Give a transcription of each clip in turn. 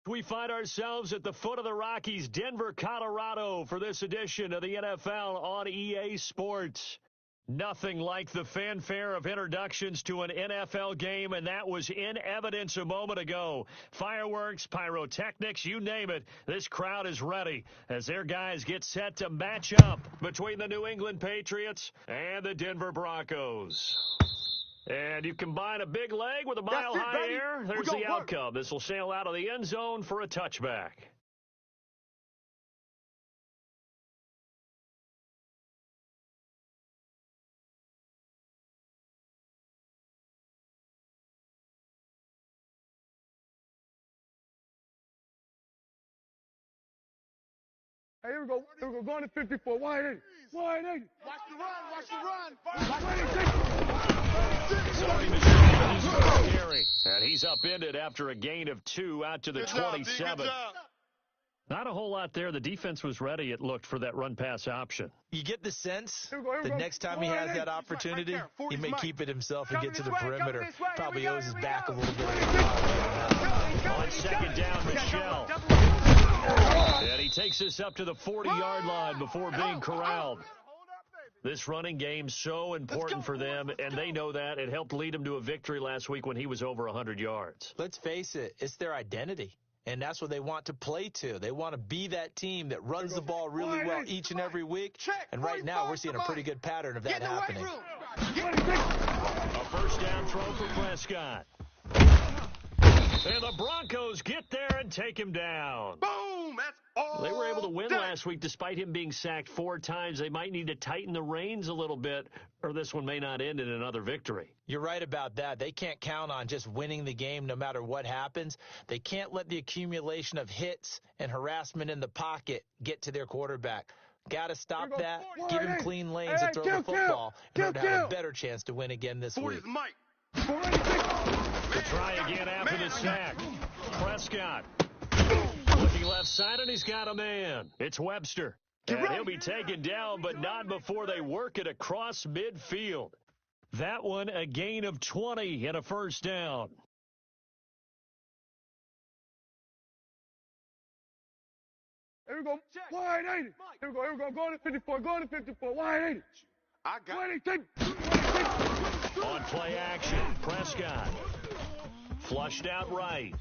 We find ourselves at the foot of the Rockies, Denver, Colorado, for this edition of the NFL on EA Sports. Nothing like the fanfare of introductions to an NFL game, and that was in evidence a moment ago. Fireworks, pyrotechnics, you name it, this crowd is ready as their guys get set to match up between the New England Patriots and the Denver Broncos. And you combine a big leg with a mile-high air, there's the outcome. This will sail out of the end zone for a touchback. Hey, here we go. Going to 54. Wide 80. Watch the run. And he's upended after a gain of 2 out to the 27. Not a whole lot there. The defense was ready, it looked, for that run-pass option. You get the sense the next time he has that opportunity, he may keep it himself and get to the perimeter. Probably owes his back a little bit. On second down, Michelle. And he takes us up to the 40-yard line before being corralled. This running game so important for them, and they know that. It helped lead them to a victory last week when he was over 100 yards. Let's face it, it's their identity, and that's what they want to play to. They want to be that team that runs the ball really well each and every week, and right now we're seeing a pretty good pattern of that happening. A first down throw for Prescott. And the Broncos get there and take him down. Boom! That's all. They were able to win last week despite him being sacked 4 times. They might need to tighten the reins a little bit, or this one may not end in another victory. You're right about that. They can't count on just winning the game no matter what happens. They can't let the accumulation of hits and harassment in the pocket get to their quarterback. Got to stop that, give him clean lanes and throw the football in order to have a better chance to win again this week. To try again after the sack. Prescott looking left side, and he's got a man. It's Webster. And he'll be taken down, but not before they work it across midfield. That one, a gain of 20 and a first down. Here we go. Wide 80. Here we go. Going to 54. Wide 80. I got it. On play action, Prescott. Flushed out right.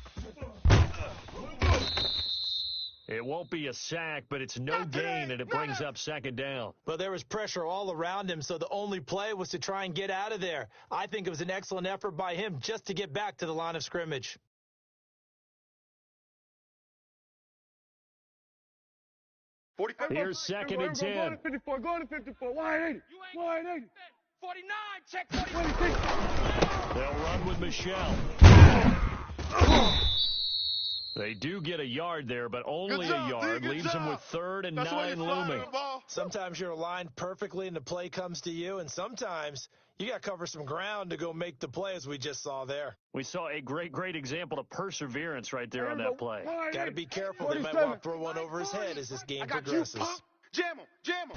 It won't be a sack, but it's no gain, and it brings up second down. Well, there was pressure all around him, so the only play was to try and get out of there. I think it was an excellent effort by him just to get back to the line of scrimmage. Here's second and 10. Going to 54. Wide 80. 49, check 46. They'll run with Michelle. They do get a yard there, but only a yard. Leaves them with 3rd and 9 looming. Sometimes you're aligned perfectly and the play comes to you, and sometimes you got to cover some ground to go make the play, as we just saw there. We saw a great example of perseverance right there on that play. Got to be careful. They might want to throw one over his head as this game progresses. Jam him.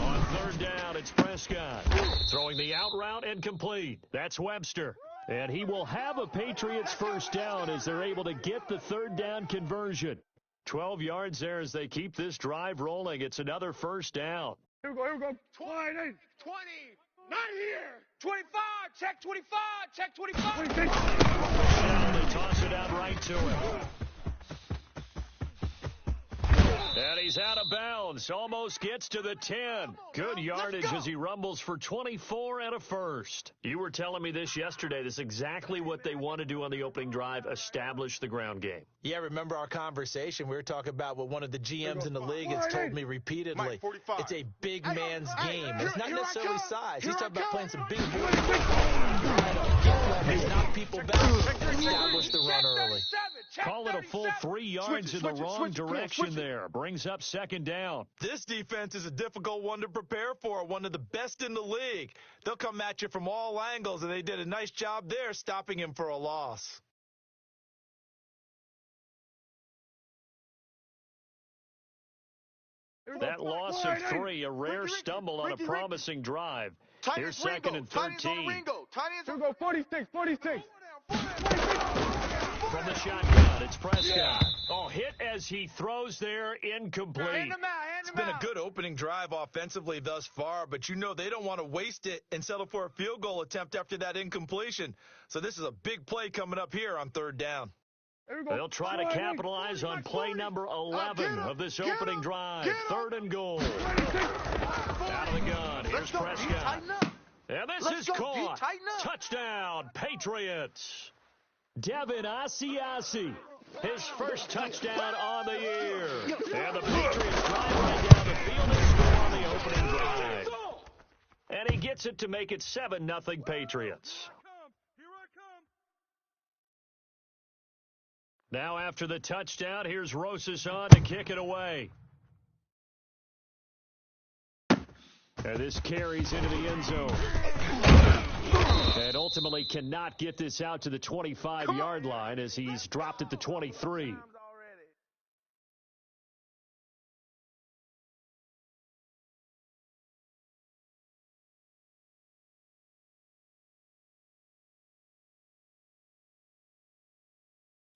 On 3rd down, it's Prescott. Throwing the out route and complete. That's Webster. And he will have a Patriots first down as they're able to get the 3rd down conversion. 12 yards there as they keep this drive rolling. It's another first down. Here we go. 20, not here. 25, check 25. They toss it out right to him. And he's out of bounds. Almost gets to the 10. Good yardage as he rumbles for 24 and a first. You were telling me this yesterday. This is exactly what they want to do on the opening drive, establish the ground game. Yeah, remember our conversation? We were talking about what one of the GMs in the league has told me repeatedly. It's a big man's game. It's not necessarily size. He's talking about playing some big boys. Knock people back, establish the run early. Call it a full 3 yards in the wrong direction there. Brings up second down. This defense is a difficult one to prepare for, one of the best in the league. They'll come at you from all angles, and they did a nice job there stopping him for a loss. That loss of 3, a rare stumble on a promising drive. Here's second and 13. Here we go. 46. From the shotgun, it's as he throws there, incomplete. It's been a good opening drive offensively thus far, but you know they don't want to waste it and settle for a field goal attempt after that incompletion. So this is a big play coming up here on third down. They'll try to capitalize on play number 11 of this opening drive. Third and goal. Out of the gun. Here's Prescott. And this is caught. Touchdown, Patriots. Devin Asiasi, his first touchdown on the year. And the Patriots drive right down the field and score on the opening drive. And he gets it to make it 7-0 Patriots. Now after the touchdown, here's Rosas on to kick it away. And this carries into the end zone. And ultimately cannot get this out to the 25-yard line as he's dropped at the 23.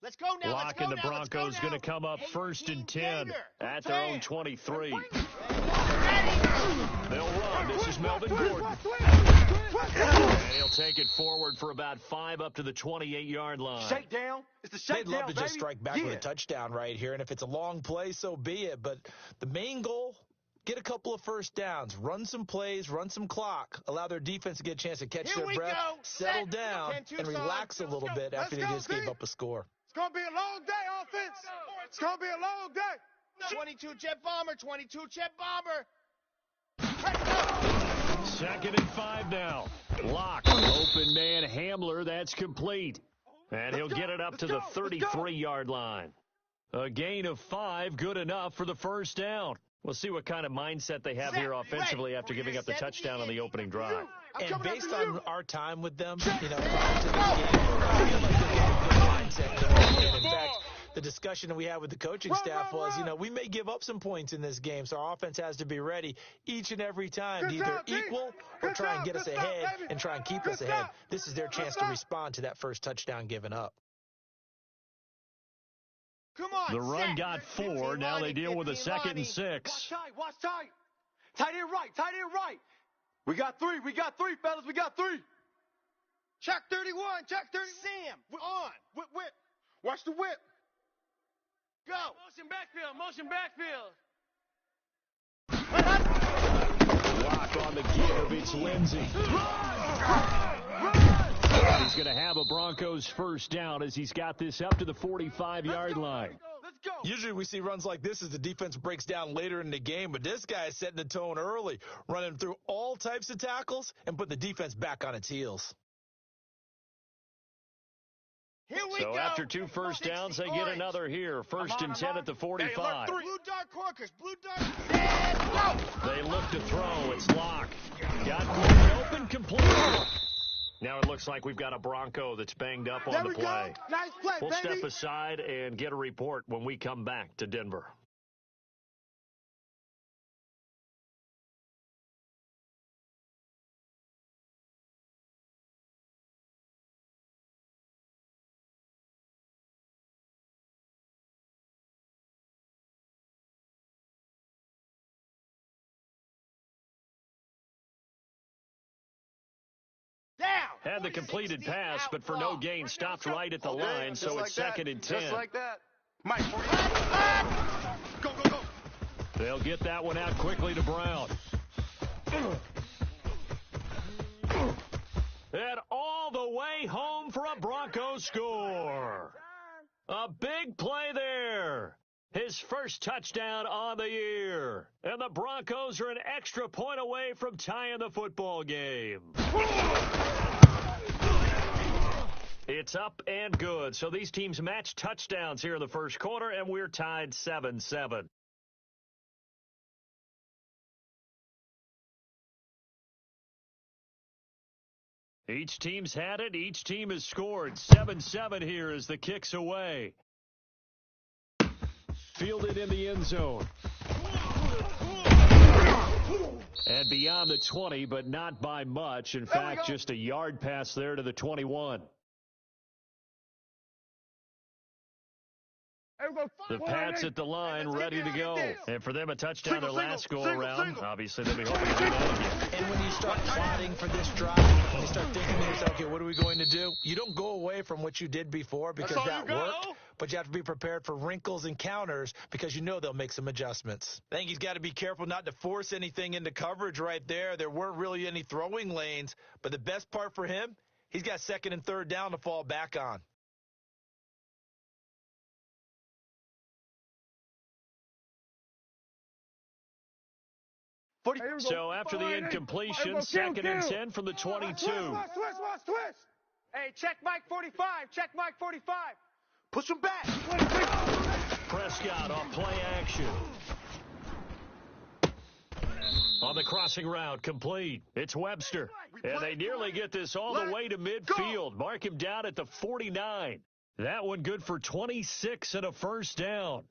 Let's go now. Lock and the Broncos going to come up first and 10 at their own 23. They'll run. This is Melvin Gordon. And he'll take it forward for about 5 up to the 28-yard line. Shakedown. It's the shakedown, They'd love to baby. just strike back with a touchdown right here, and if it's a long play, so be it. But the main goal, get a couple of first downs, run some plays, run some clock, allow their defense to get a chance to catch their breath, settle down, and relax a little bit after they just gave up a score. It's going to be a long day, offense. It's going to be a long day. 22 jet bomber, 22 jet bomber. Second and 5 now. Lock. Open man Hamler. That's complete. And he'll get it up to the 33-yard line. A gain of 5, good enough for the first down. We'll see what kind of mindset they have here offensively after giving up the touchdown on the opening drive. And based on our time with them, you know, prior to this game, I feel like they have a good mindset going in. In fact, the discussion that we had with the coaching staff was, you know, we may give up some points in this game, so our offense has to be ready each and every time to either equal or try and get us ahead and try and keep us ahead. This is their chance to respond to that first touchdown given up. Come on, the run got 4. Now they deal with a 2nd and 6. Watch tight, watch tight. Tight end right, tight end right. We got 3, fellas, we got 3. Check 31, check 30. Sam, we're on. Whip. Watch the whip. Go. Motion backfield. Lock on the give. It's Lindsey. He's going to have a Broncos first down as he's got this up to the 45-yard line. Let's go. Usually we see runs like this as the defense breaks down later in the game, but this guy is setting the tone early, running through all types of tackles and put the defense back on its heels. So after 2 first downs, they get another here. First and 10 at the 45. Blue dart corkers, blue dart. They look to throw. It's Lock. Got one open, complete. Now it looks like we've got a Bronco that's banged up on the play. Nice play, We'll baby. step aside and get a report when we come back to Denver. Had the completed pass, but for no gain, stopped right at the line, so it's 2nd and 10. Just like that. Mike, go. They'll get that one out quickly to Brown. And all the way home for a Broncos score. A big play there. His first touchdown on the year. And the Broncos are an extra point away from tying the football game. It's up and good. So these teams match touchdowns here in the first quarter, and we're tied 7-7. Each team's had it. Each team has scored. 7-7 here as the kick's away. Fielded in the end zone. And beyond the 20, but not by much. In fact, just a yard pass there to the 21. The Pats at the line, ready to go. And for them, a touchdown their last go-around. Obviously, they'll be hoping to do that again. And when you start plotting for this drive, when you start thinking to yourself, okay, what are we going to do? You don't go away from what you did before because that worked, but you have to be prepared for wrinkles and counters because you know they'll make some adjustments. I think he's got to be careful not to force anything into coverage right there. There weren't really any throwing lanes, but the best part for him, he's got second and third down to fall back on. So after the incompletion, second and 10 from the 22. Twist. Hey, check Mike 45. Check Mike 45. Push him back. Prescott off play action. On the crossing route, complete. It's Webster. And they nearly get this all the way to midfield. Mark him down at the 49. That one good for 26 and a first down.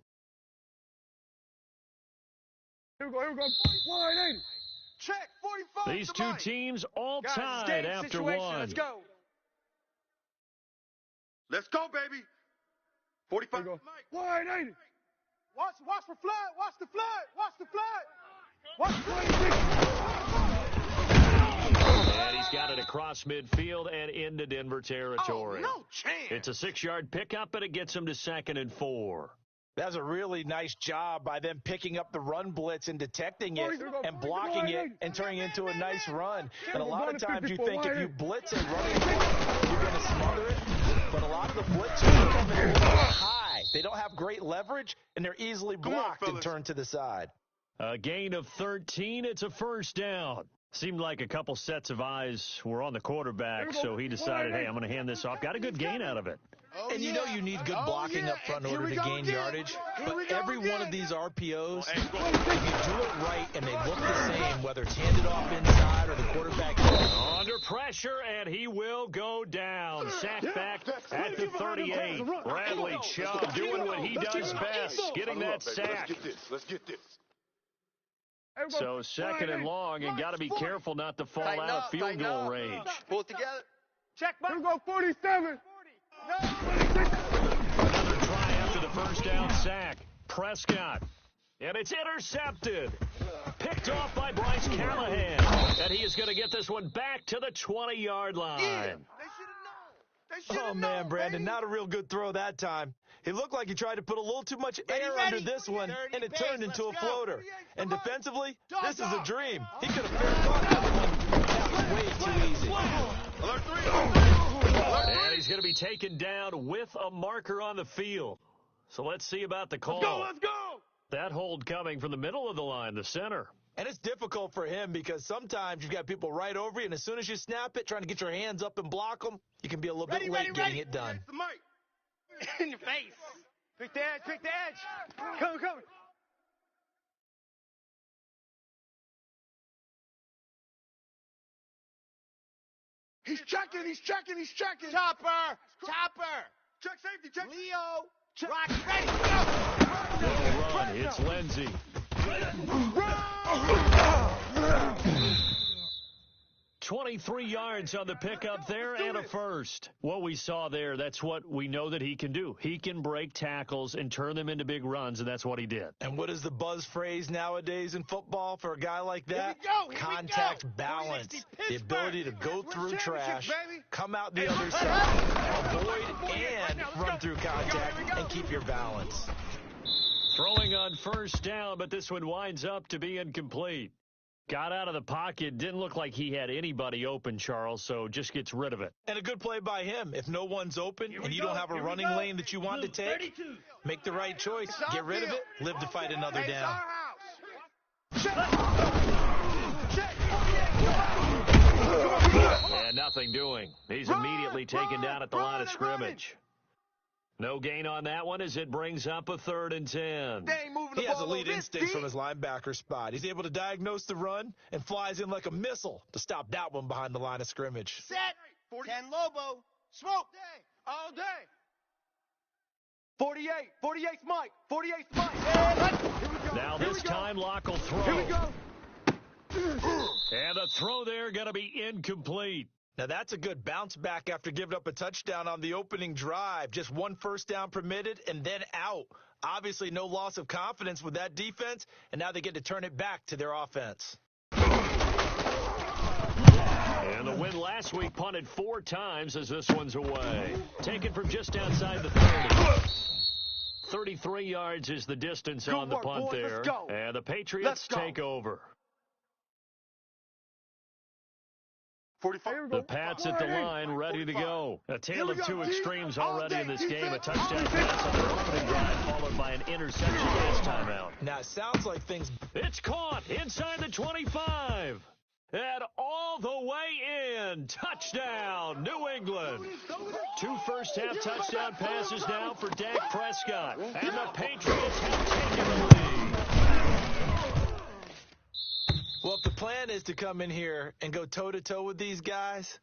Here we go. 180. Check 45. These two teams all tied after one. Let's go. Let's go, baby. 45. 180. Watch for flood. Watch the flood. Watch the flood. Watch the flood. And he's got it across midfield and into Denver territory. Oh, no chance. It's a 6-yard pickup, and it gets him to 2nd and 4. That's a really nice job by them picking up the run blitz and detecting it and blocking it and turning it into a nice run. And a lot of times you think if you blitz and run it, you're going to smother it. But a lot of the blitzers are coming a little high. They don't have great leverage, and they're easily blocked and turned to the side. A gain of 13. It's a first down. Seemed like a couple sets of eyes were on the quarterback, so he decided, hey, I'm going to hand this off. Got a good gain out of it. And you know you need good blocking up front in order to gain yardage. But every one of these RPOs, if you do it right and they look the same, whether it's handed off inside or the quarterback. Under pressure, and he will go down. Sack back at the 38. Bradley Chubb doing what he does best, getting that sack. Let's get this. So 2nd and long, and got to be careful not to fall out of field goal range. Pull it together. Check back. Here we go. 47. Another try after the first down sack. Prescott. And it's intercepted. Picked off by Bryce Callahan. And he is going to get this one back to the 20-yard line. Yeah, they should have known. Oh, man, Brandon, not a real good throw that time. It looked like he tried to put a little too much air under this one, and it turned into a floater. And defensively, this is a dream. He could have fair caught that one. That was way too easy. Alert 3. And he's going to be taken down with a marker on the field. So let's see about the call. Let's go. That hold coming from the middle of the line, the center. And it's difficult for him because sometimes you've got people right over you, and as soon as you snap it, trying to get your hands up and block them, you can be a little bit late getting it done. In your face. Pick the edge. Come. He's checking. Chopper. Check safety, check. Leo. Rock ready. No run. It's Lindsey. 23 yards on the pickup there and a first. What we saw there, that's what we know that he can do. He can break tackles and turn them into big runs, and that's what he did. And what is the buzz phrase nowadays in football for a guy like that? Contact balance. The ability to go through trash, come out the other side, avoid and run through contact, and keep your balance. Throwing on first down, but this one winds up to be incomplete. Got out of the pocket, didn't look like he had anybody open, Charles, so just gets rid of it. And a good play by him. If no one's open and you don't have a running lane that you want to take, make the right choice. Get rid of it. Live to fight another down. And nothing doing. He's immediately taken down at the line of scrimmage. No gain on that one as it brings up a 3rd and 10. He has elite instincts from his linebacker spot. He's able to diagnose the run and flies in like a missile to stop that one behind the line of scrimmage. Set. 10 Lobo. Smoke. All day. 48. 48's Mike. 48's Mike. Now this time Locke will throw. Here we go. And the throw there going to be incomplete. Now, that's a good bounce back after giving up a touchdown on the opening drive. Just one first down permitted and then out. Obviously, no loss of confidence with that defense, and now they get to turn it back to their offense. And the win last week punted 4 times as this one's away. Taken from just outside the 30. 33 yards is the distance on the punt there. And the Patriots take over. 45. The Pats at the line, ready to go. A tale of two extremes already in this game. A touchdown pass on their opening drive, followed by an interception last time out. Now, it sounds like things... It's caught inside the 25. And all the way in. Touchdown, New England. 2 first-half touchdown passes now for Dak Prescott. And the Patriots have taken the lead. Well, if the plan is to come in here and go toe-to-toe with these guys,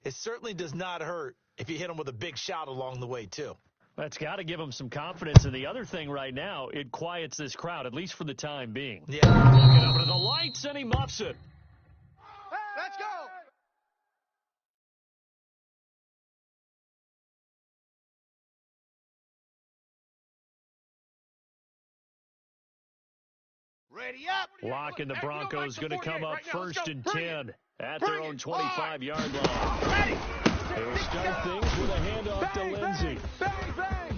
it certainly does not hurt if you hit them with a big shot along the way, too. That's got to give them some confidence. And the other thing right now, it quiets this crowd, at least for the time being. Yeah. Looking up to the lights, and he muffs it. Let's go. Ready up. Lock and the Broncos going to come up first and 10 at their own 25-yard line. They'll start things with a handoff to Lindsey.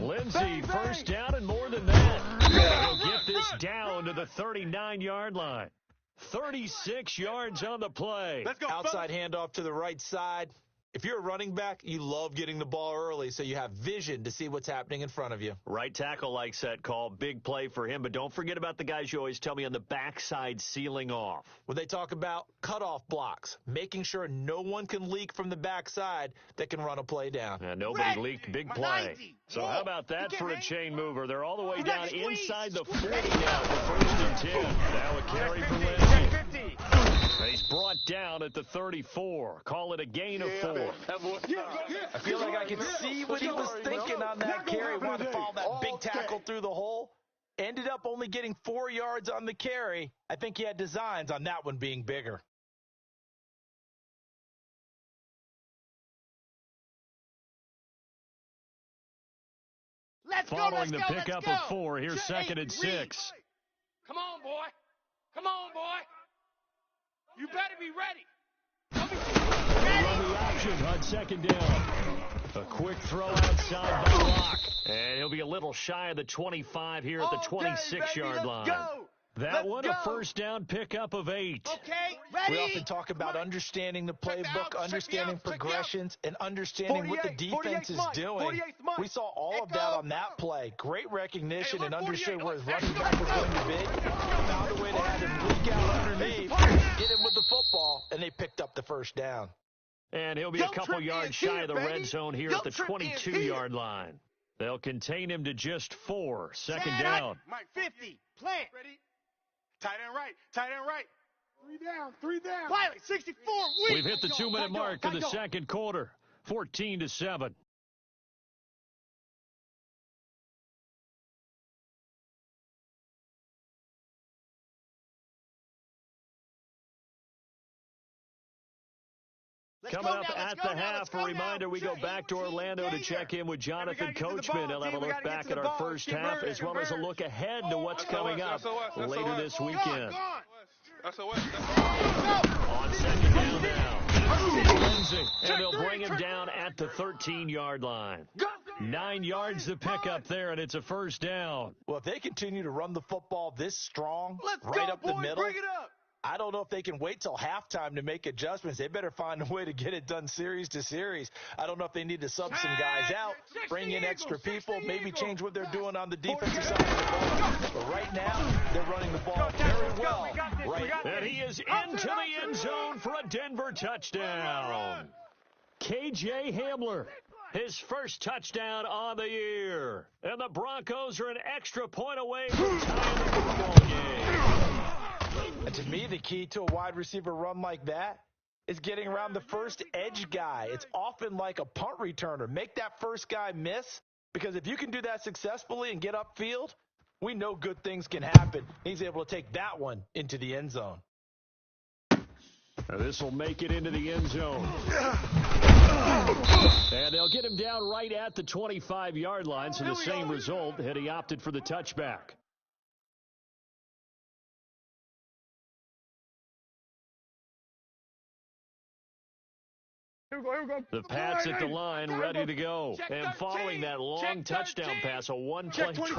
Lindsey, first down and more than that. He'll get this down to the 39-yard line. 36 yards on the play. Let's go. Outside handoff to the right side. If you're a running back, you love getting the ball early so you have vision to see what's happening in front of you. Right tackle likes that call. Big play for him. But don't forget about the guys you always tell me on the backside sealing off. When they talk about cutoff blocks, making sure no one can leak from the backside that can run a play down. And nobody leaked big play. So how about that for a chain mover? They're all the way down inside the 40 now for first and 10. Now a carry for Lindsey. He's brought down at the 34. Call it a gain of 4. I feel like I can see what he was thinking on that carry. Wanted to follow that big tackle through the hole. Ended up only getting 4 yards on the carry. I think he had designs on that one being bigger. Following the pickup of 4, here's second and 6. Come on, boy. Come on, boy. You better be ready. Run the option on second down. A quick throw outside by Locke. And he'll be a little shy of the 25 here at the 26-yard line. That one, a first down pickup of 8. Okay, ready. We often talk about understanding the playbook, understanding progressions, and understanding what the defense is doing. We saw all of that on that play. Great recognition and understood where his running back was going to be. Found a way to have him leak out underneath, get him with the football, and they picked up the first down. And he'll be a couple yards shy of the red zone here at the 22-yard line. They'll contain him to just 4. Second down. Mike, 50. Plant. Ready. Tight end right. Tight end right. 3 down. Pilot, 64. We've hit the 2-minute mark in the second quarter. 14-7. Coming up at the half, a reminder, we go back to Orlando to check in with Jonathan Coachman. He'll have a look back at our first half as well as a look ahead to what's coming up later this weekend. On second down now, Lindsey, and they'll bring him down at the 13-yard line. 9 yards to pick up there, and it's a first down. Well, if they continue to run the football this strong, Let's right go, up the boys, middle, bring it up. I don't know if they can wait till halftime to make adjustments. They better find a way to get it done series to series. I don't know if they need to sub some guys out, bring in extra people, maybe change what they're doing on the defensive side of the ball. But right now, they're running the ball very well. And he is into the end zone for a Denver touchdown. KJ Hamler, his first touchdown on the year. And the Broncos are an extra point away from tying the football game. And to me, the key to a wide receiver run like that is getting around the first edge guy. It's often like a punt returner. Make that first guy miss, because if you can do that successfully and get upfield, we know good things can happen. He's able to take that one into the end zone. This will make it into the end zone. And they'll get him down right at the 25-yard line, so the same result had he opted for the touchback. Here we go. The Pats at the line, ready to go. And following that long touchdown pass, a one-play drive.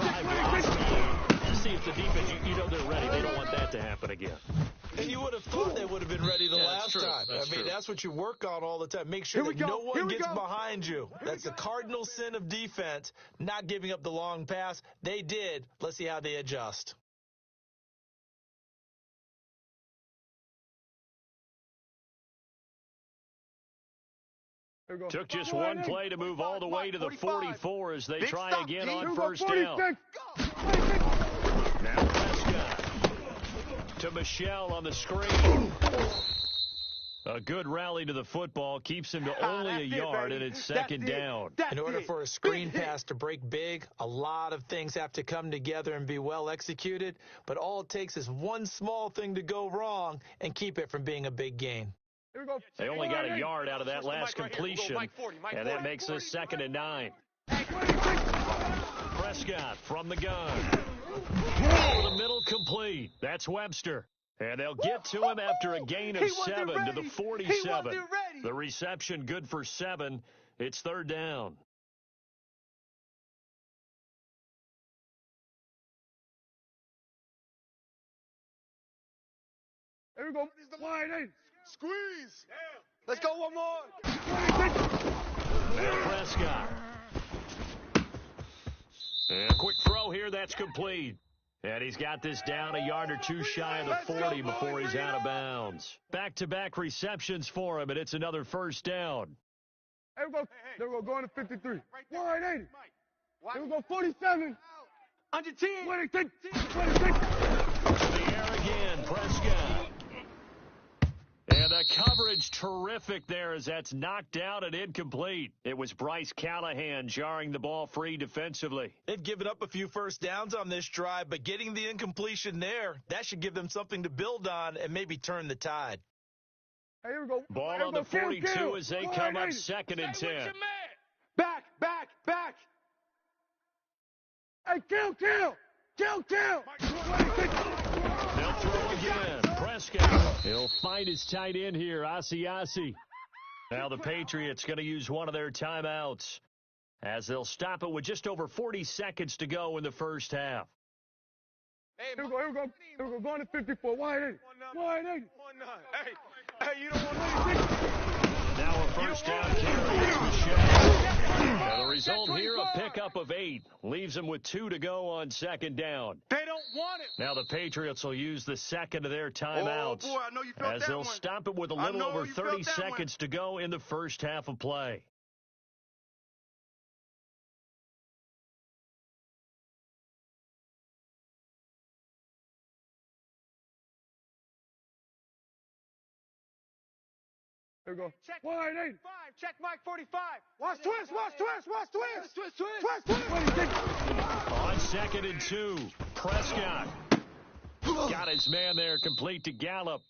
See if the defense, you know they're ready. They don't want that to happen again. And you would have thought they would have been ready the last time. That's what you work on all the time. Make sure that no one gets behind you. That's the cardinal sin of defense, not giving up the long pass. They did. Let's see how they adjust. Took just one play to move all the way to the 44 as they try again on first down. Now Prescott to Michelle on the screen. A good rally to the football keeps him to only a yard, and it's second down. In order for a screen pass to break big, a lot of things have to come together and be well executed, but all it takes is one small thing to go wrong and keep it from being a big gain. They only got a yard out of that last completion, and that makes this 2nd and 9. Prescott from the gun. Over the middle, complete. That's Webster. And they'll get to him after a gain of 7 to the 47. The reception good for 7. It's 3rd down. Here we go. Wide eight. Squeeze. Let's go one more. Now Prescott. And a quick throw here. That's complete. And he's got this down a yard or two shy of the 40 before he's out of bounds. Back-to-back receptions for him, and it's another first down. Here we go. There we go. Going to 53. 180. Here we go. 47. Under 10. 26. 26. The air again. Prescott. And the coverage terrific there as that's knocked out and incomplete. It was Bryce Callahan jarring the ball free defensively. They've given up a few first downs on this drive, but getting the incompletion there, that should give them something to build on and maybe turn the tide. Hey, here we go. Ball on the 42 as they come up 2nd and 10. Back. Hey, kill. They'll throw again. Prescott. He'll find his tight end here, Asiasi. Now the Patriots going to use one of their timeouts as they'll stop it with just over 40 seconds to go in the first half. Here we go. Going to 54. 180. 180. Hey, you don't want to. Now a first down carry. It's Michelle. Now the result here, a pickup of 8. Leaves them with 2 to go on 2nd down. They don't want it. Now the Patriots will use the second of their timeouts Oh, boy, I know you felt as that they'll one. stop it with a little over 30 seconds to go in the first half of play. Here we go. 180. Check Mike 45. Watch twist. On 2nd and 2, Prescott got his man there, complete to Gallup.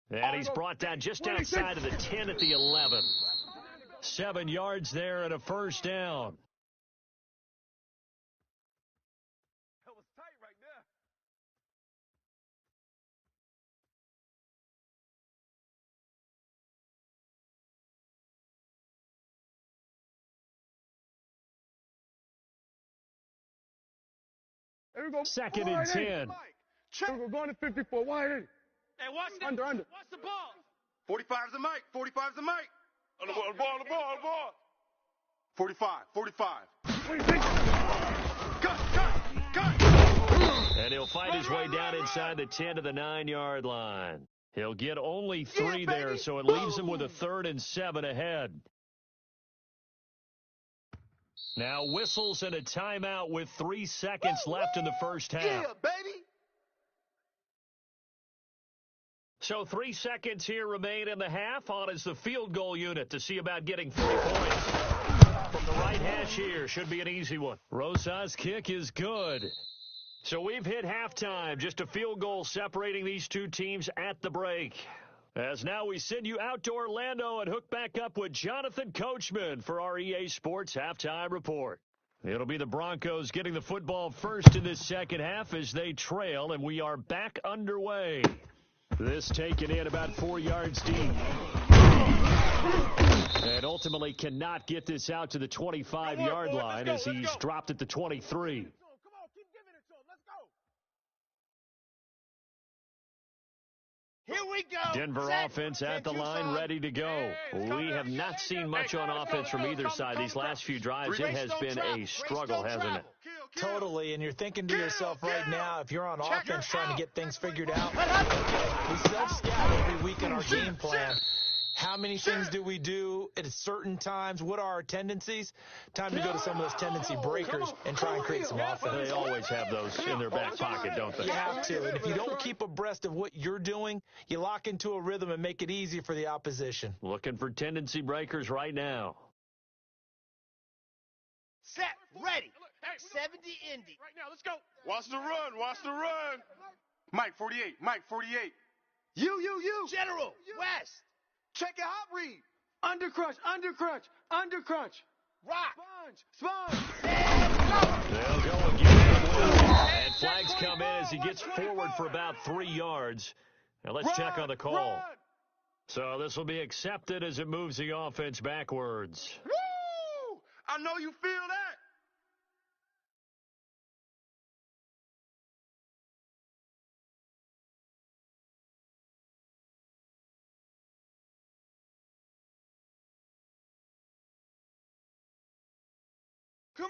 And he's brought down just outside of the 10 at the 11. 7 yards there and a first down. That was tight right there. Here we go. 2nd and 10. Here we go. Going to 54. 180. Hey, watch that. Under. Watch the ball. 45's the mic. On the ball. 45. 26. Cut. And he'll fight his way down inside the 10 to the 9-yard line. He'll get only 3 there, so it leaves him with a 3rd and 7 ahead. Now whistles and a timeout with 3 seconds left in the first half. Yeah, baby. So 3 seconds here remain in the half. On is the field goal unit to see about getting 3 points. From the right hash here, should be an easy one. Rosa's kick is good. So we've hit halftime. Just a field goal separating these two teams at the break. As now we send you out to Orlando and hook back up with Jonathan Coachman for our EA Sports Halftime Report. It'll be the Broncos getting the football first in this second half as they trail, and we are back underway. This taken in about 4 yards deep. And ultimately cannot get this out to the 25-yard line as he's dropped at the 23. Here we go. Denver offense at the line, ready to go. We have not seen much on offense from either side. These last few drives, it has been a struggle, hasn't it? Totally, and you're thinking to yourself right now, if you're on offense trying to get things figured out, we self-scout every week in our game plan. How many things do we do at certain times? What are our tendencies? Time to go to some of those tendency breakers and try and create some offense. They always have those in their back pocket, don't they? You have to, and if you don't keep abreast of what you're doing, you lock into a rhythm and make it easy for the opposition. Looking for tendency breakers right now. Set, ready. 70 Indy. Right now, let's go. Watch the run. Watch the run. Mike 48. Mike 48. You. General, West. Check it, hot read. Undercrunch. Rock. Sponge. They'll go again. And flags come in as he gets forward for about 3 yards. Now let's check on the call. Run. So this will be accepted as it moves the offense backwards. Woo! I know you feel that.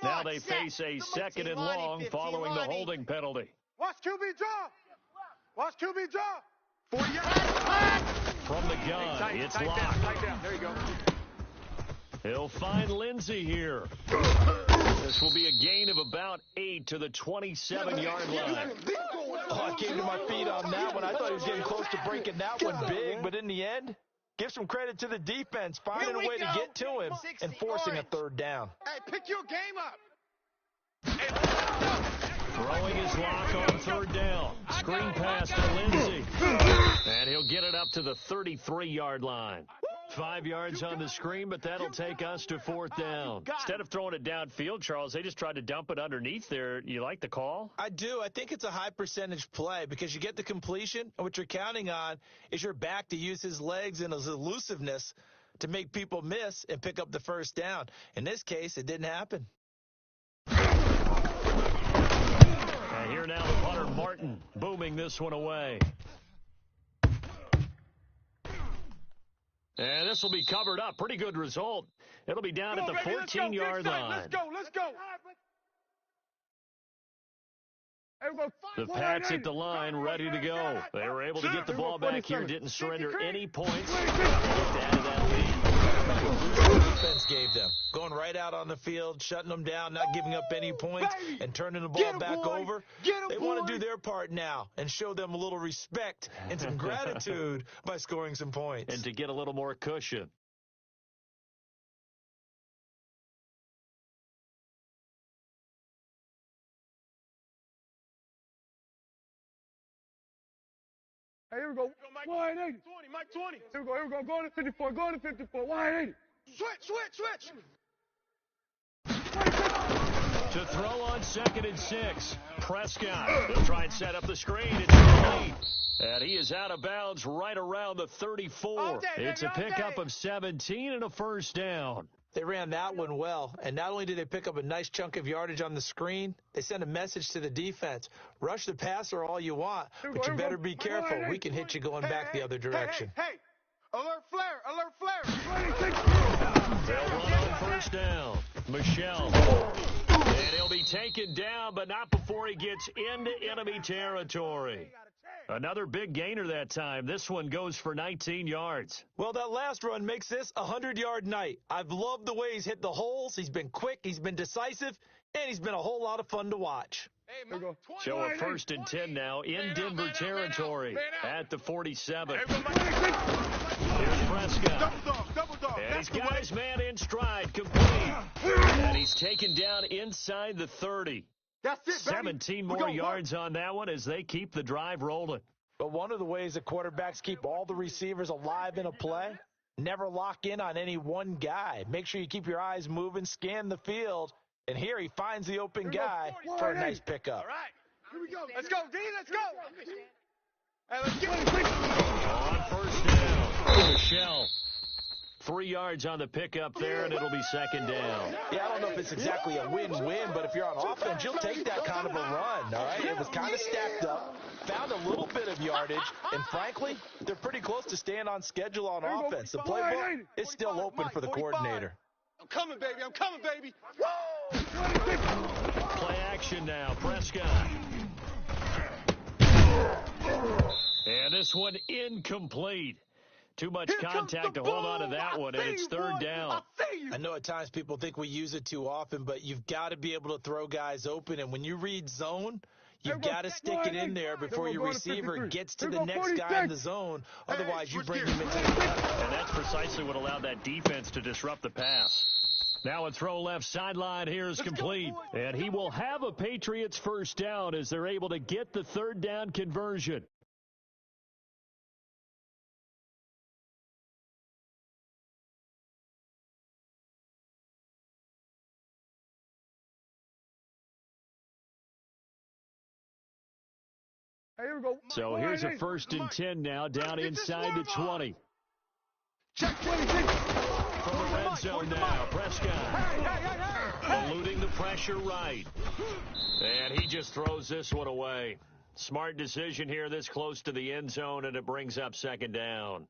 Now they face a second and long following the holding penalty. Watch QB draw. 40 yards. From the gun, it's locked. Tight down. There you go. He'll find Lindsey here. This will be a gain of about 8 to the 27-yard line. Oh, I came to my feet on that one. I thought he was getting close to breaking that one big, but in the end, give some credit to the defense, finding a way to get to him and forcing a third down. Hey, pick your game up. Throwing his lock on third down. Screen pass to Lindsey. And he'll get it up to the 33-yard line. 5 yards on the screen, but that'll take us to fourth down. Instead of throwing it downfield, Charles, they just tried to dump it underneath there. You like the call? I do. I think it's a high percentage play because you get the completion, and what you're counting on is your back to use his legs and his elusiveness to make people miss and pick up the first down. In this case, it didn't happen. And here now the punter, Martin, booming this one away. And this will be covered up. Pretty good result. It'll be down at the 14-yard line. Let's go. The Pats at the line, ready to go. They were able to get the ball back here, didn't surrender any points. Defense gave them. Going right out on the field, shutting them down, not giving up any points, and turning the ball back over. They want to do their part now and show them a little respect and some gratitude by scoring some points. And to get a little more cushion. Hey, here we go. Wide 80. 20, Mike 20. Here we go. Go to 54. Wide 80. Switch. To throw on 2nd and 6. Prescott. They'll try and set up the screen. It's complete. And he is out of bounds right around the 34. It's a pickup of 17 and a first down. They ran that one well, and not only did they pick up a nice chunk of yardage on the screen, they sent a message to the defense. Rush the passer all you want, but you better be careful. We can hit you going back the other direction. Hey. Alert flare. They'll run on first down. Michelle. And he'll be taken down, but not before he gets into enemy territory. Another big gainer that time. This one goes for 19 yards. Well, that last run makes this a 100-yard night. I've loved the way he's hit the holes. He's been quick, he's been decisive, and he's been a whole lot of fun to watch. So a 1st and 10 now in Denver territory at the 47. Here's Prescott. Double dog. And he's got his man in stride, complete. And he's taken down inside the 30. That's it, baby. 17 more yards on that one as they keep the drive rolling. But one of the ways that quarterbacks keep all the receivers alive in a play, never lock in on any one guy. Make sure you keep your eyes moving, scan the field, and here he finds the open guy for a nice pickup. All right. Here we go. Let's go, D. Let's go. Hey, let's get On first down, Michelle. 3 yards on the pickup there, and it'll be second down. Yeah, I don't know if it's exactly a win-win, but if you're on offense, you'll take that kind of a run, all right? It was kind of stacked up, found a little bit of yardage, and frankly, they're pretty close to staying on schedule on offense. The playbook is still open for the coordinator. I'm coming, baby. I'm coming, baby. Play action now, Prescott. And this one incomplete. Too much contact to hold on to that one, and it's third down. I know at times people think we use it too often, but you've got to be able to throw guys open, and when you read zone, you've got to stick it in there before your receiver gets to the next guy in the zone. Otherwise, you bring him into the left. And that's precisely what allowed that defense to disrupt the pass. Now a throw left sideline here is complete. And he will have a Patriots first down as they're able to get the third down conversion. Here we go. So here's a 1st and 10 now, down inside the 20. Check 26. From the red zone now, Prescott eluding the pressure right. And he just throws this one away. Smart decision here this close to the end zone, and it brings up second down.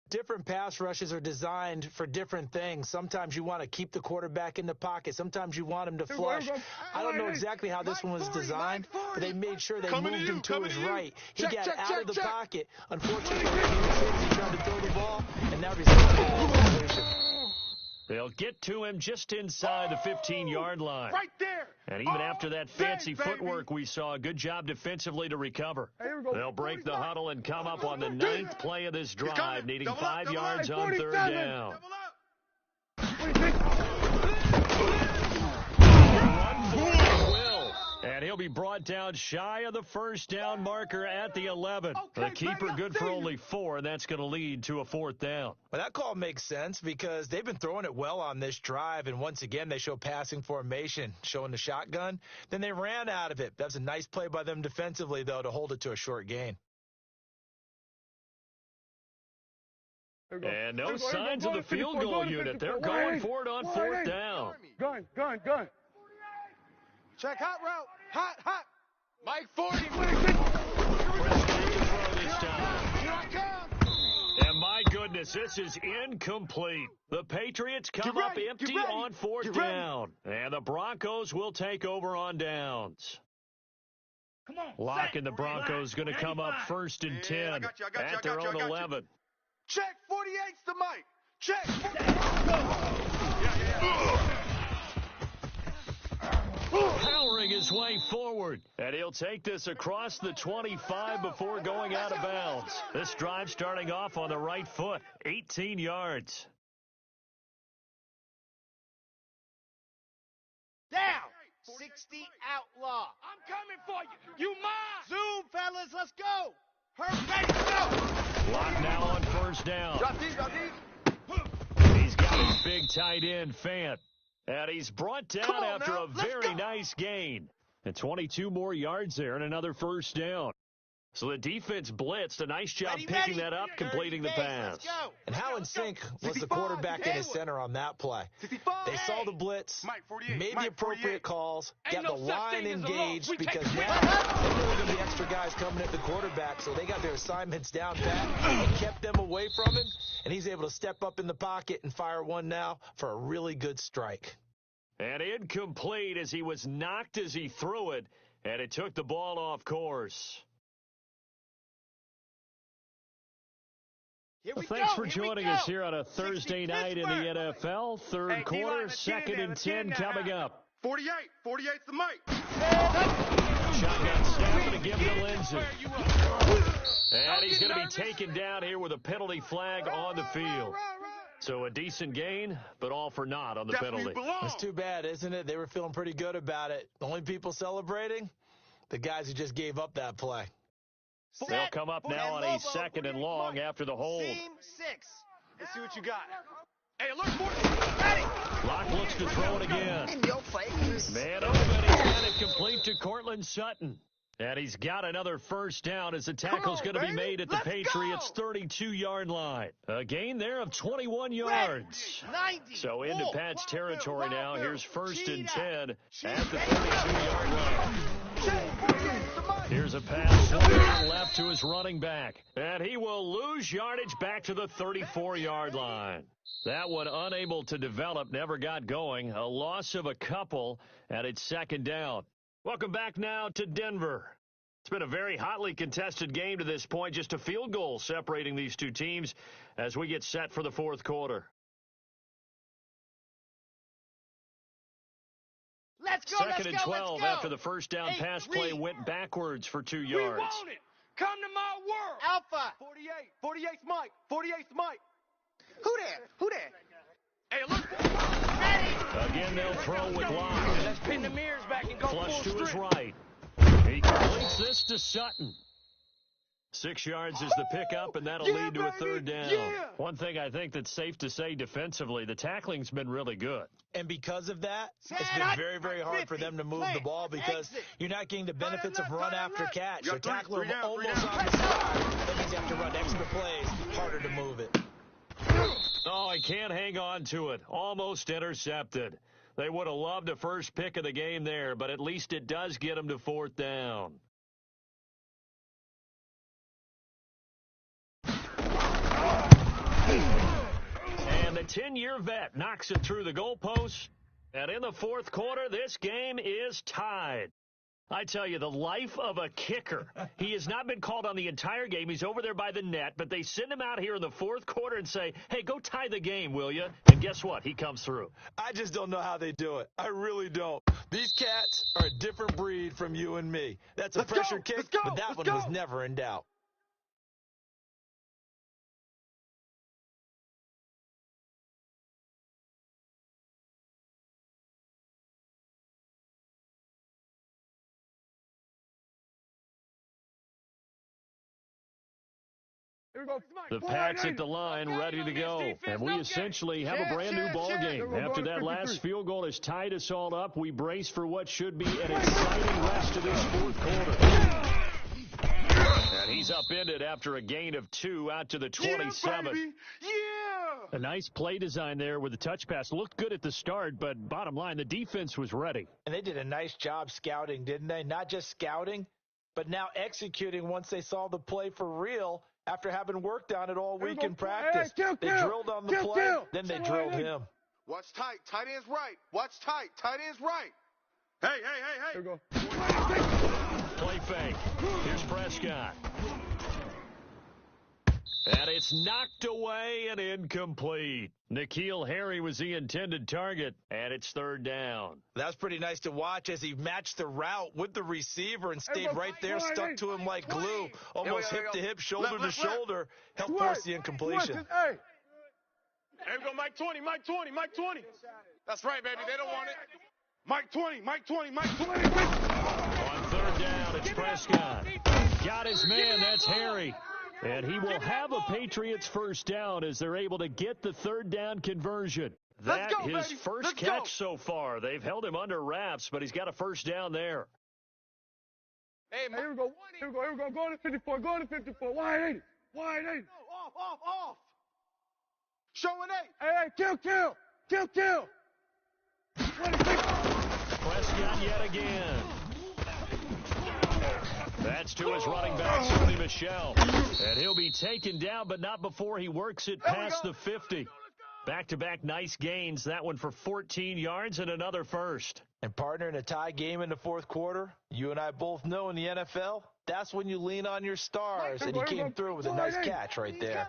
Different pass rushes are designed for different things. Sometimes you want to keep the quarterback in the pocket. Sometimes you want him to flush. I don't know exactly how this one was designed, but they made sure they moved him to his right. He got out of the pocket. Unfortunately, he tried to throw the ball, and that resulted in a completion. They'll get to him just inside the 15-yard line. Right there. And even after that fancy footwork we saw, a good job defensively to recover. They'll break the huddle and come up on the 9th play of this drive, needing 5 yards on third down. And he'll be brought down shy of the first down marker at the 11. The keeper good for only 4, and that's going to lead to a 4th down. Well, that call makes sense because they've been throwing it well on this drive, and once again they show passing formation, showing the shotgun. Then they ran out of it. That was a nice play by them defensively, though, to hold it to a short gain. And no signs of the field goal unit. They're going for it on 4th down. Gun. Check hot route. Hot. Mike 40. Here I come. And my goodness, this is incomplete. The Patriots come up empty on 4th down. And the Broncos will take over on downs. Locking the Broncos going to come up 1st and 10 at their own 11. Check 48's the Mike. Check. Powering his way forward, and he'll take this across the 25 before going out of bounds. This drive starting off on the right foot, 18 yards. Down. 60 outlaw. I'm coming for you. You mine. Zoom, fellas. Let's go. Perfect. Go. Lock now on 1st down. Drop these. He's got his big tight end, Fant. And he's brought down after a very nice gain. And 22 more yards there and another 1st down. So the defense blitzed. A nice job picking that up, completing the pass. And how in sync was the quarterback and his center on that play? They saw the blitz, made the appropriate calls, got the line engaged because now they knew there were going to be extra guys coming at the quarterback, so they got their assignments down pat and kept them away from him, and he's able to step up in the pocket and fire one now for a really good strike. And incomplete as he was knocked as he threw it, and it took the ball off course. Thanks for joining us here on a Thursday night in the NFL. Third quarter, 2nd and 10 coming up. 48's the Mike. Shotgun snap and a give to Lindsey. And he's going to be taken down here with a penalty flag on the field. So a decent gain, but all for naught on the penalty. It's too bad, isn't it? They were feeling pretty good about it. The only people celebrating, the guys who just gave up that play. They'll come up now on a 2nd and long after the hold. Seam 6. Let's see what you got. Hey, alert for Ready. Clock looks to throw it again. In your face. Man, oh, and he's got it complete to Cortland Sutton. And he's got another first down as the tackle's going to be made at the Patriots' 32-yard line. A gain there of 21 yards. 90. So into Pat's territory now. Here's 1st and 10 at the 32-yard line. Here's a pass left to his running back. And he will lose yardage back to the 34-yard line. That one unable to develop, never got going. A loss of a couple, and it's 2nd down. Welcome back now to Denver. It's been a very hotly contested game to this point, just a field goal separating these two teams as we get set for the 4th quarter. Let's go, 2nd and 12 after the first down pass play went backwards for 2 yards. We want it. Come to my world. Alpha. 48. 48's Mike. 48's Mike. Who there? Who there? Hey, look. Ready. Again, they'll throw with line. Let's pin the mirrors back and go Flush to full his strength. right. He completes this to Sutton. 6 yards is the pickup, and that'll lead to a 3rd down. One thing I think that's safe to say defensively, the tackling's been really good. And because of that, it's been very, very hard for them to move the ball because you're not getting the benefits of run after catch. So tackle them almost on the side. That means you have to run extra plays, harder to move it. Oh, he can't hang on to it. Almost intercepted. They would have loved a first pick of the game there, but at least it does get them to 4th down. And the 10-year vet knocks it through the goalposts. And in the 4th quarter, this game is tied. I tell you, the life of a kicker. He has not been called on the entire game. He's over there by the net, but they send him out here in the 4th quarter and say, hey, go tie the game, will you? And guess what? He comes through. I just don't know how they do it. I really don't. These cats are a different breed from you and me. That's a pressure kick, but that one was never in doubt. The Pats at the line, ready to go. And we essentially have a brand new ball game. After that last field goal has tied us all up, we brace for what should be an exciting rest of this 4th quarter. And he's upended after a gain of 2 out to the 27. A nice play design there with the touch pass. Looked good at the start, but bottom line, the defense was ready. And they did a nice job scouting, didn't they? Not just scouting, but now executing once they saw the play for real. After having worked on it all week in practice, they drilled on the play, then they drilled him. Watch tight. Tight end's right. Watch tight. Tight end's right. Hey. Here we go. Play fake. Here's Prescott. And it's knocked away and incomplete. N'Keal Harry was the intended target, and it's 3rd down. That's pretty nice to watch as he matched the route with the receiver and stayed right there, stuck to him like glue, almost hip to hip, shoulder to shoulder, helped force the incompletion. Hey, we go Mike 20, Mike 20, Mike 20. That's right, baby. They don't want it. Mike 20, Mike 20, Mike 20. On 3rd down, it's Prescott. Got his man, that's Harry. And he will have a Patriots first down as they're able to get the 3rd down conversion. That his first catch so far. They've held him under wraps, but he's got a first down there. Hey, here we go. Here we go. Here we go. Go to 54. Go to 54. Wide 80. Wide 80. Off. Showing 8. Hey, kill. Prescott yet again. That's to his running back, Sonny Michel. And he'll be taken down, but not before he works it past the 50. Back-to-back nice gains. That one for 14 yards and another first. And partner, in a tie game in the 4th quarter, you and I both know in the NFL, that's when you lean on your stars. And he came through with a nice catch right there.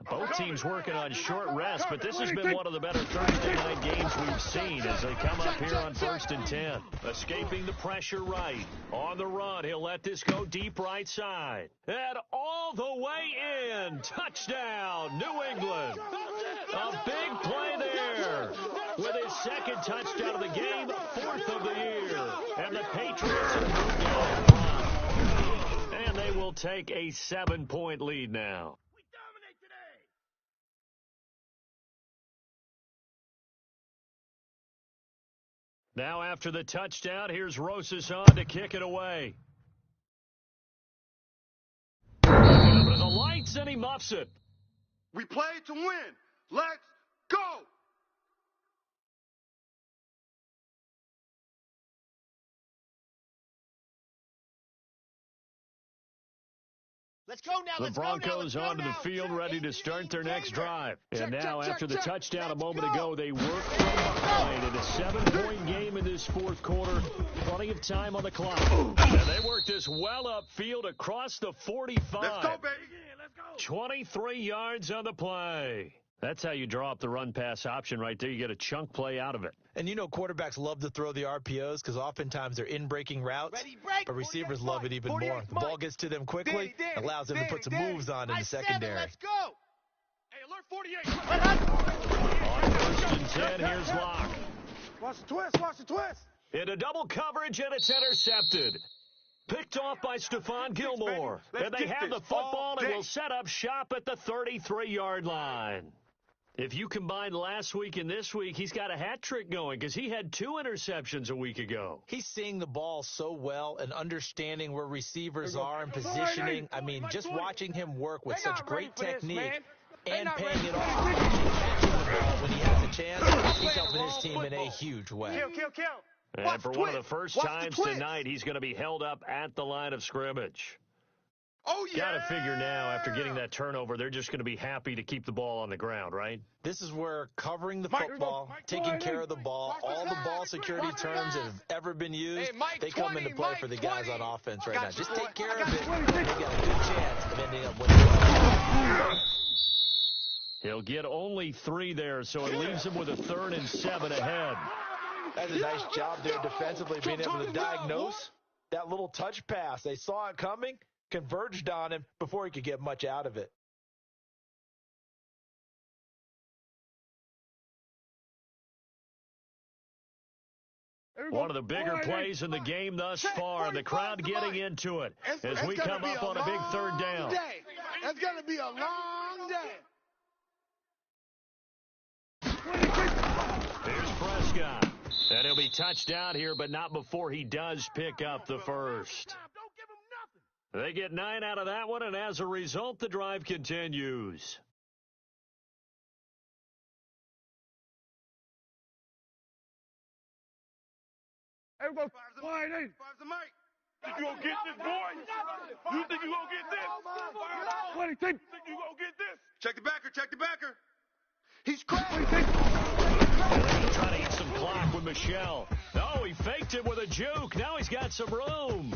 Both teams working on short rest, but this has been one of the better Thursday night games we've seen as they come up here on 1st and 10. Escaping the pressure right. On the run, he'll let this go deep right side. And all the way in. Touchdown, New England. A big play there. With his 2nd touchdown of the game, 4th of the year. And the Patriots have moved on. And they will will take a 7-point lead now. We dominate today. Now after the touchdown, here's Rosas on to kick it away. Over to the lights, and he muffs it. We play to win. Let's go. Let's go now. The Broncos onto the field, ready to start their next drive. And now, after the touchdown a moment ago, they work from behind in a 7-point game in this fourth quarter. Plenty of time on the clock. And they work this well upfield across the 45. Let's go, baby. 23 yards on the play. That's how you draw up the run-pass option right there. You get a chunk play out of it. And you know quarterbacks love to throw the RPOs because oftentimes they're in-breaking routes, but receivers love it even more. The ball gets to them quickly, allows them to put some moves on in the secondary. Let's go. Hey, alert 48. On 1st and 10, here's Locke. Watch the twist, watch the twist. Into double coverage, and it's intercepted. Picked off by Stephon Gilmore. And they have the football and will set up shop at the 33-yard line. If you combine last week and this week, he's got a hat trick going because he had 2 interceptions a week ago. He's seeing the ball so well and understanding where receivers are and positioning. I mean, just watching him work with such great technique and paying it off, catching the ball when he has a chance, he's helping his team in a huge way. Kill. And for one of the first times tonight, he's going to be held up at the line of scrimmage. Oh, yeah. Got to figure now, after getting that turnover, they're just going to be happy to keep the ball on the ground, right? This is where covering the football, taking care of the ball, all the ball security terms that have ever been used, they come into play for the guys on offense right now. Just take care of it, and they got a good chance of ending up winning. He'll get only 3 there, so it leaves him with a 3rd and 7 ahead. That's a nice job there defensively, being able to diagnose that little touch pass. They saw it coming, converged on him before he could get much out of it. One of the bigger plays in the game thus far, and the crowd getting into it as we come up on a big 3rd down. It's going to be a long day. Here's Prescott. And he'll be touched out here, but not before he does pick up the first. They get 9 out of that one, and as a result, the drive continues. Hey, we go. Wide eight. Think you gonna get this, boy? You think you gonna get this? 20, take. Think you gonna get this? Check the backer. He's crazy. Trying to eat some clock with Michelle. Oh, he faked it with a juke. Now he's got some room.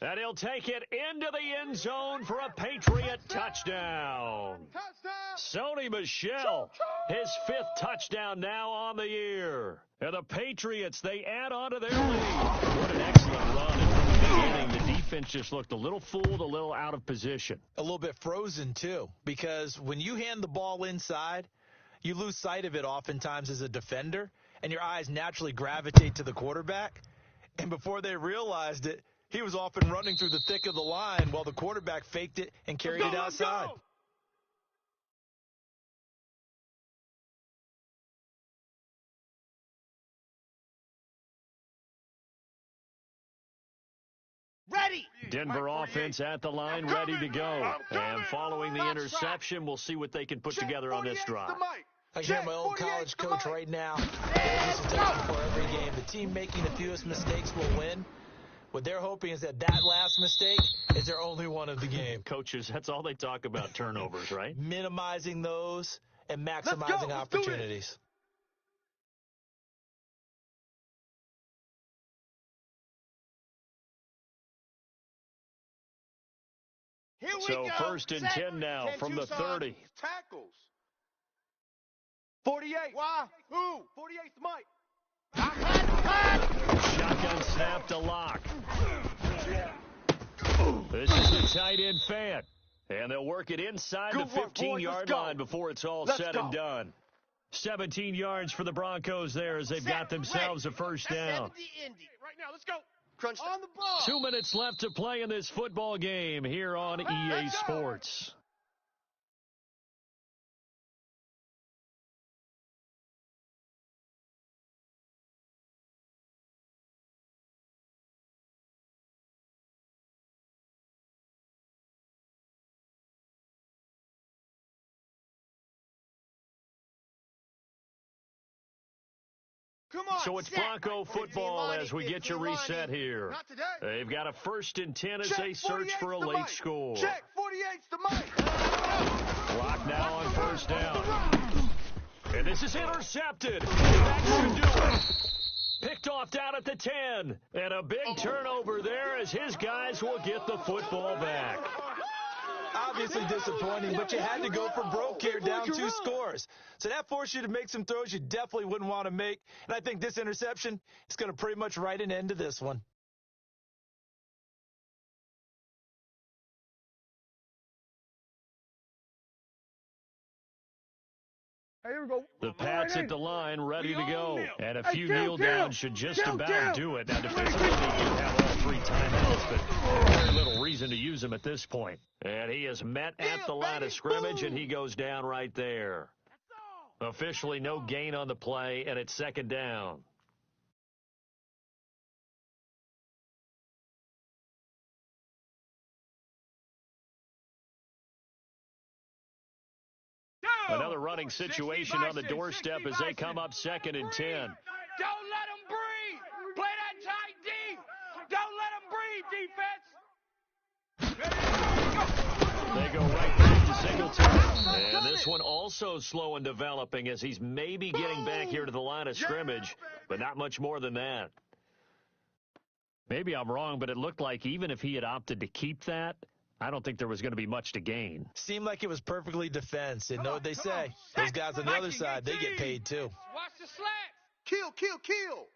And he'll take it into the end zone for a Patriot touchdown. Sony Michel, his 5th touchdown now on the year. And the Patriots, they add on to their lead. What an excellent run. And from the beginning, the defense just looked a little fooled, a little out of position. A little bit frozen, too, because when you hand the ball inside, you lose sight of it oftentimes as a defender, and your eyes naturally gravitate to the quarterback. And before they realized it, he was off and running through the thick of the line while the quarterback faked it and carried it outside. Ready. Denver offense at the line, ready to go. And following the interception, we'll see what they can put together on this drive. I hear my old college coach right now. This is for every game. The team making the fewest mistakes will win. What they're hoping is that last mistake is their only one of the game. Coaches, that's all they talk about, turnovers, right? Minimizing those and maximizing opportunities. Here we So go. 1st and 10 now from the 30. Tackles. 48. Why? Who? 48's Mike. Shotgun snap to Locke. This is the tight end fan. And they'll work it inside the 15-yard line before it's all said and done. 17 yards for the Broncos there as they've got themselves a first down. Right now, let's go. Crunch On the ball. 2 minutes left to play in this football game here on EA Sports. Come on, So it's set. Bronco football as we get you reset here. Not today. They've got a 1st and 10 as Check, they search for a 48's the late mic. score. Check, 48's the mic. Clock now on 1st down. And this is intercepted. That should do it. Picked off down at the 10. And a big turnover there as his guys will get the football back. Obviously disappointing, but you had to go for broke here, down 2 scores. So that forced you to make some throws you definitely wouldn't want to make. And I think this interception is going to pretty much write an end to this one. Hey, here we go. The Pats at the line, ready to go. And a few Hey, kneel downs should just about Kill. do it. Now, defensively, they do have all 3 timeouts, but very little reason to use them at this point. And he is met at the line of scrimmage, and he goes down right there. Officially no gain on the play, and it's 2nd down. Another running situation on the doorstep as they come up 2nd and 10. Don't let them breathe. Play that tight D. Don't let them breathe, defense. They go right back to Singletary. And this one also slow in developing as he's maybe getting back here to the line of scrimmage, but not much more than that. Maybe I'm wrong, but it looked like even if he had opted to keep that, I don't think there was going to be much to gain. Seemed like it was perfectly defensed. And know what they say? Those guys on the other side, they get paid too. Watch the slant. Kill.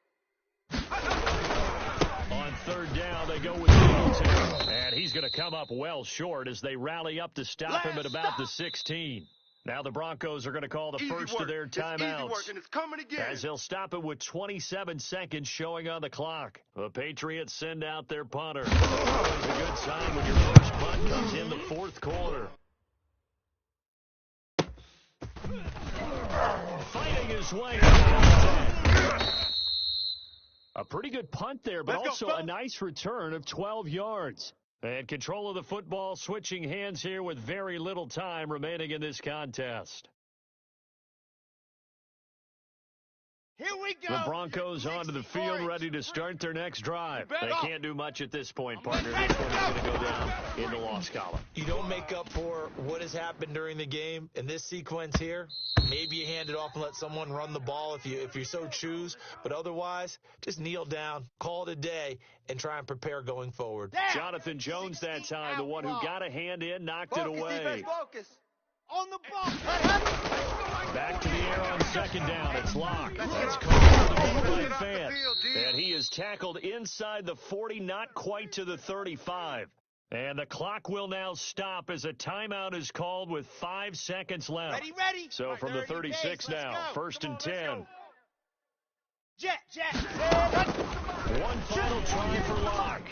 On 3rd down, they go with Singletary. And he's going to come up well short as they rally up to stop him at about the 16. Now the Broncos are going to call the first of their timeouts. It's easy work, and it's coming again. As they'll stop it with 27 seconds showing on the clock. The Patriots send out their punter. Always a good sign when your first punt comes in the 4th quarter. Fighting his way. A pretty good punt there, but also a nice return of 12 yards. And control of the football switching hands here with very little time remaining in this contest. Here we go. The Broncos onto the field ready to start their next drive. They can't do much at this point, partner. This one is going to go down in the loss column. You don't make up for what has happened during the game. In this sequence here, maybe you hand it off and let someone run the ball if you so choose. But otherwise, just kneel down, call it a day, and try and prepare going forward. Jonathan Jones that time, the one who got a hand in, knocked it away. Defense, focus. On the ball. Back to the air on 2nd down. It's locked. It's called for the goal line fan. And he is tackled inside the 40, not quite to the 35. And the clock will now stop as a timeout is called with 5 seconds left. Ready. So from the 36 now, 1st and 10. Jet. One final try for Locke.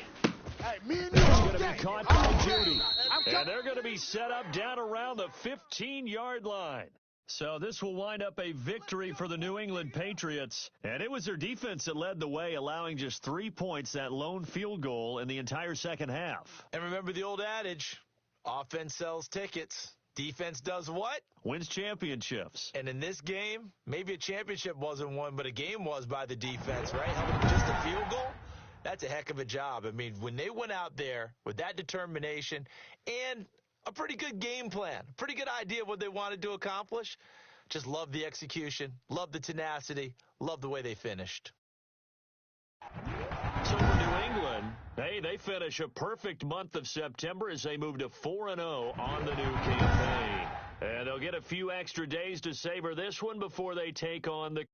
Hey, me and It's going to be caught by Judy. And they're going to be set up down around the 15-yard line. So this will wind up a victory for the New England Patriots. And it was their defense that led the way, allowing just 3 points, that lone field goal in the entire second half. And remember the old adage, offense sells tickets. Defense does what? Wins championships. And in this game, maybe a championship wasn't won, but a game was by the defense, right? Helping just a field goal? That's a heck of a job. I mean, when they went out there with that determination and a pretty good game plan, pretty good idea of what they wanted to accomplish, just love the execution, love the tenacity, love the way they finished. So for New England, they finish a perfect month of September as they move to 4-0 on the new campaign. And they'll get a few extra days to savor this one before they take on the